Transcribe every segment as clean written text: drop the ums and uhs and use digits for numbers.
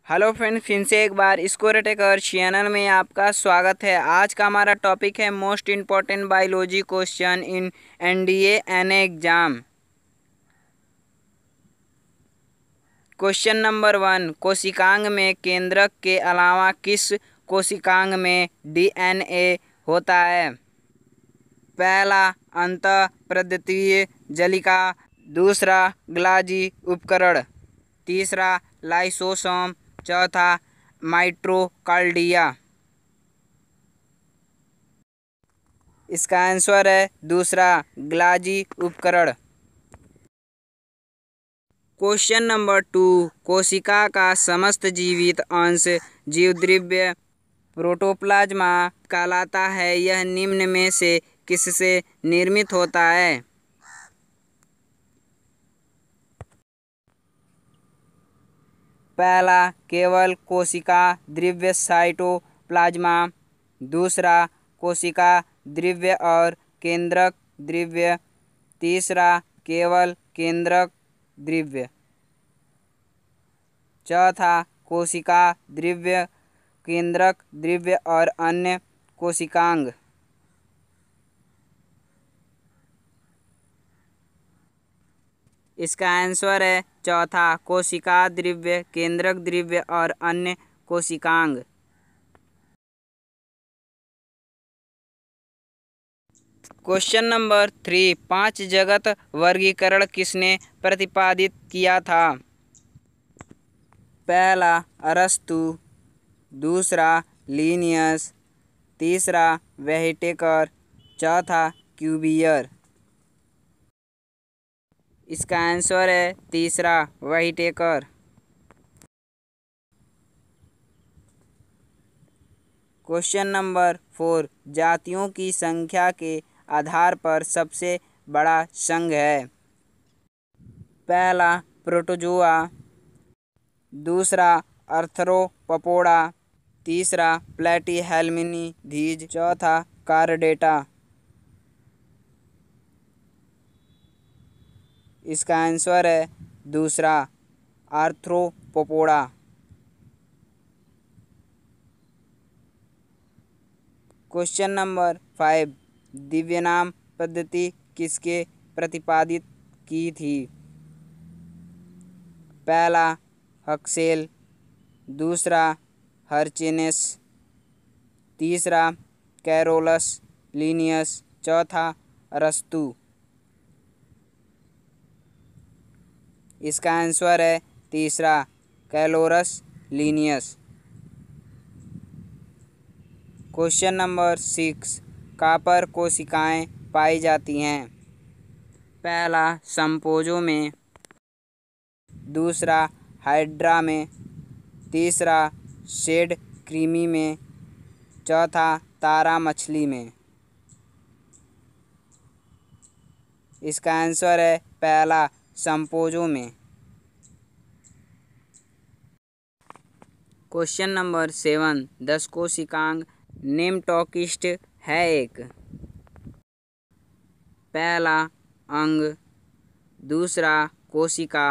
Hello friends, फिर से एक बार स्कोरटेकर चैनल में आपका स्वागत है। आज का हमारा टॉपिक है most important biology question in NDA NA exam. Question number 1, कोशिकांग में केंद्रक के अलावा किस कोशिकांग में डीएनए होता है? पहला अंतःप्राद्वीय जलिका, दूसरा ग्लाजी उपकरण, तीसरा लाइसोसोम, चौथा माइटोकॉन्ड्रिया। इसका आंसर है दूसरा ग्लाजी उपकरण। क्वेश्चन नंबर 2, कोशिका का समस्त जीवित अंश जीवद्रव्य प्रोटोप्लाज्मा कहलाता है। यह निम्न में से किससे निर्मित होता है? पहला केवल कोशिका द्रव्य साइटोप्लाज्मा, दूसरा कोशिका द्रव्य और केंद्रक द्रव्य, तीसरा केवल केंद्रक द्रव्य, चौथा कोशिका द्रव्य केंद्रक द्रव्य और अन्य कोशिकांग। इसका आंसर है चौथा कोशिका द्रव्य केंद्रक द्रव्य और अन्य कोशिकांग। क्वेश्चन नंबर 3, 5 जगत वर्गीकरण किसने प्रतिपादित किया था? पहला अरस्तु, दूसरा लीनियस, तीसरा व्हिटेकर, चौथा क्यूवियर। इसका आंसर है तीसरा व्हिटेकर। क्वेश्चन नंबर 4, जातियों की संख्या के आधार पर सबसे बड़ा संघ है? पहला प्रोटोजोआ, दूसरा आर्थ्रोपोडा, तीसरा प्लैटीहेल्मिनिथीज, चौथा कार्डेटा। इसका आंसर है दूसरा आर्थ्रोपोडा। क्वेश्चन नंबर 5, दिव्यनाम पद्धति किसके प्रतिपादित की थी? पहला हक्सेल, दूसरा हर्चेनेस, तीसरा कैरोलस लीनियस, चौथा अरस्तु। इसका आंसर है तीसरा कैलोरस लीनियस। क्वेश्चन नंबर 6, कॉपर कोशिकाएं पाई जाती हैं? पहला संपोजो में, दूसरा हाइड्रा में, तीसरा शेड क्रीमी में, चौथा तारा मछली में। इसका आंसर है पहला संपोजो में। क्वेश्चन नंबर 7, 10 कोशिकांग नेमटोकिस्ट है एक? पहला अंग, दूसरा कोशिका,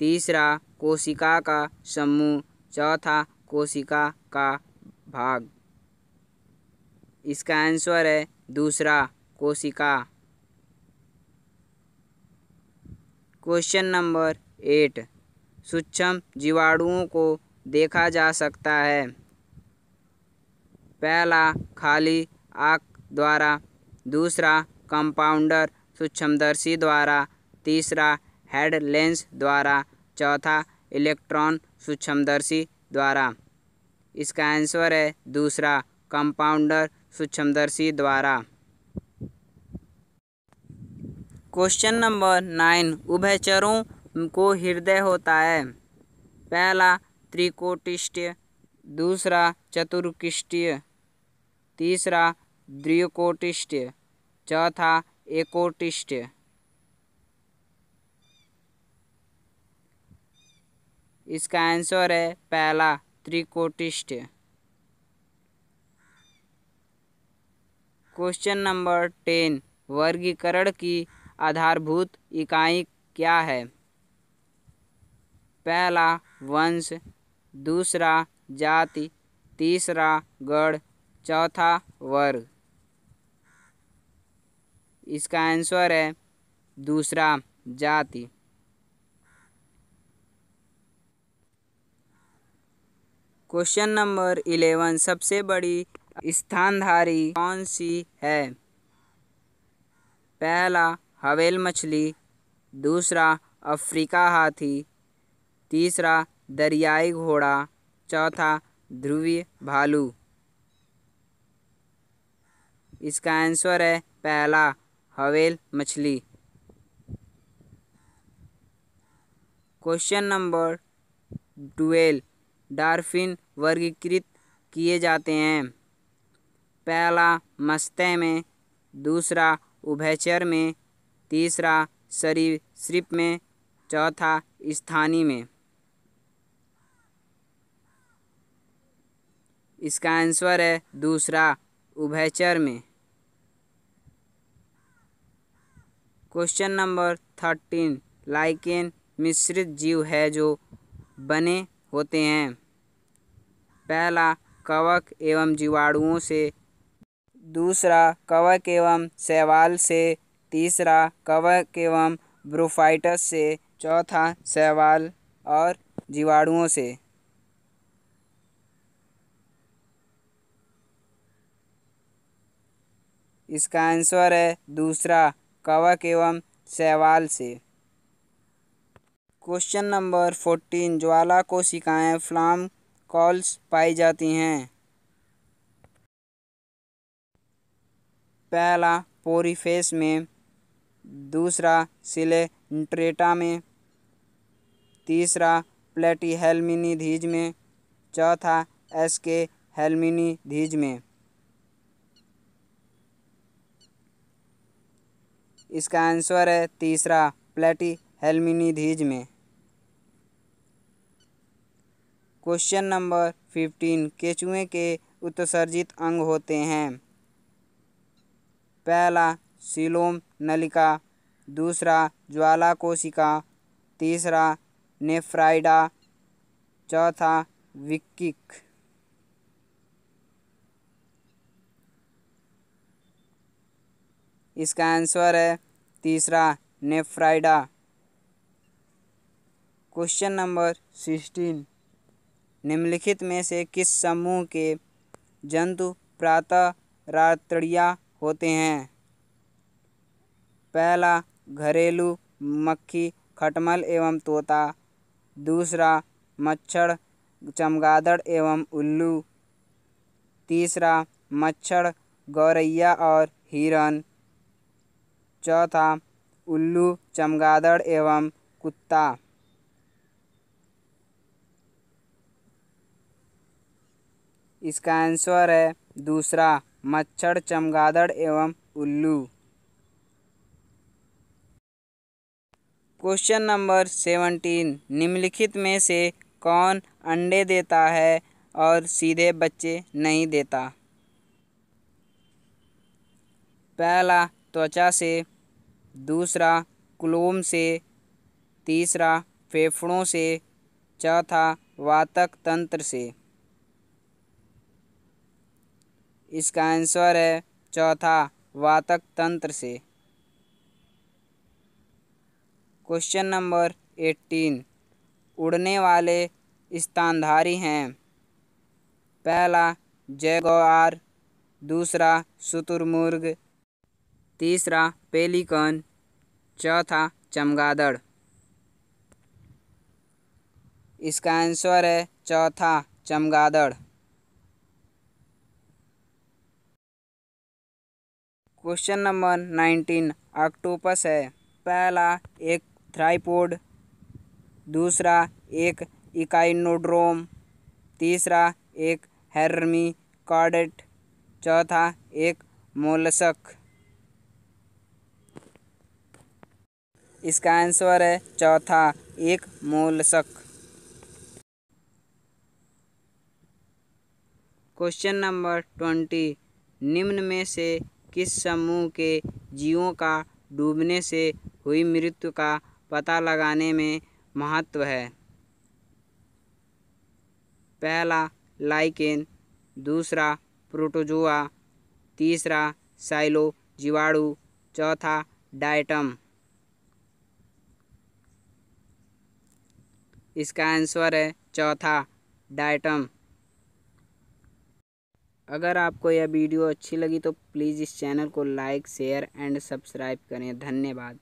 तीसरा कोशिका का समूह, चौथा कोशिका का भाग। इसका आंसर है दूसरा कोशिका। क्वेश्चन नंबर 8, सूक्ष्म जीवाणुओं को देखा जा सकता है? पहला खाली आँख द्वारा, दूसरा कंपाउंडर सूक्ष्मदर्शी द्वारा, तीसरा हेड लेंस द्वारा, चौथा इलेक्ट्रॉन सूक्ष्मदर्शी द्वारा। इसका आंसर है दूसरा कंपाउंडर सूक्ष्मदर्शी द्वारा। क्वेश्चन नंबर 9, उभयचरों को हृदय होता है? पहला त्रिकोटिष्टीय, दूसरा चतुर्किष्टीय, तीसरा द्विकोटिष्टीय, चौथा एकोटिष्टीय। इसका आंसर है पहला त्रिकोटिष्टीय। क्वेश्चन नंबर 10, वर्गीकरण की आधारभूत इकाई क्या है? पहला वंश, दूसरा जाति, तीसरा गण, चौथा वर्ग। इसका आंसर है दूसरा जाति। क्वेश्चन नंबर 11, सबसे बड़ी स्तनधारी कौन सी है? पहला हवेल मछली, दूसरा अफ्रीका हाथी, तीसरा दरियाई घोड़ा, चौथा ध्रुवीय भालू। इसका आंसर है पहला हवेल मछली। क्वेश्चन नंबर 12, डॉल्फिन वर्गीकृत किए जाते हैं। पहला मत्स्य में, दूसरा उभयचर में, तीसरा सरीसृप में, चौथा स्थानीय में। इसका आंसर है दूसरा उभयचर में। क्वेश्चन नंबर 13, लाइकेन मिश्रित जीव है जो बने होते हैं। पहला कवक एवं जीवाणुओं से, दूसरा कवक एवं शैवाल से, तीसरा कवक एवं ब्रोफाइटस से, चौथा शैवाल और जीवाणुओं से। इसका आंसर है दूसरा कवक एवं शैवाल से। क्वेश्चन नंबर 14, ज्वाला कोशिकाएं फ्लाम कॉल्स पाई जाती हैं। पहला पोरीफेस में, दूसरा सिलेंट्रेटा में, तीसरा प्लेटीहेल्मिनिधीज में, चौथा एस्के हेल्मिनिधीज में। इसका आंसर है तीसरा प्लेटीहेल्मिनिधीज में। क्वेश्चन नंबर 15, केंचुए के उत्सर्जित अंग होते हैं। पहला सीलोम नलिका, दूसरा ज्वाला कोशिका, तीसरा नेफ्राइडा, चौथा विकिक। इसका आंसर है तीसरा नेफ्राइडा। क्वेश्चन नंबर 16, निम्नलिखित में से किस समूह के जंतु प्रातः रात्रिया होते हैं? पहला घरेलू मक्खी खटमल एवं तोता, दूसरा मच्छर चमगादड़ एवं उल्लू, तीसरा मच्छर गौरैया और हिरन, चौथा उल्लू चमगादड़ एवं कुत्ता। इसका आंसर है दूसरा मच्छर चमगादड़ एवं उल्लू। क्वेश्चन नंबर 17, निम्नलिखित में से कौन अंडे देता है और सीधे बच्चे नहीं देता? पहला त्वचा से, दूसरा क्लोम से, तीसरा फेफड़ों से, चौथा वातक तंत्र से। इसका आंसर है चौथा वातक तंत्र से। क्वेश्चन नंबर 18, उड़ने वाले स्तनधारी हैं। पहला जैगुआर, दूसरा शुतुरमुर्ग, तीसरा पेलिकन, चौथा चमगादड़। इसका आंसर है चौथा चमगादड़। क्वेश्चन नंबर 19, ऑक्टोपस है। पहला एक थ्राइपोड, दूसरा एक इकाइनोड्रोम, तीसरा एक हेर्मीकॉडेट, चौथा एक मोलस्क। इसका आंसर है चौथा एक मोलस्क। क्वेश्चन नंबर 20, निम्न में से किस समूह के जीवों का डूबने से हुई मृत्यु का पता लगाने में महत्व है? पहला लाइकेन, दूसरा प्रोटोजोआ, तीसरा साइलो जीवाणु, चौथा डायटम। इसका आंसर है चौथा डायटम। अगर आपको यह वीडियो अच्छी लगी तो प्लीज़ इस चैनल को लाइक शेयर एंड सब्सक्राइब करें। धन्यवाद।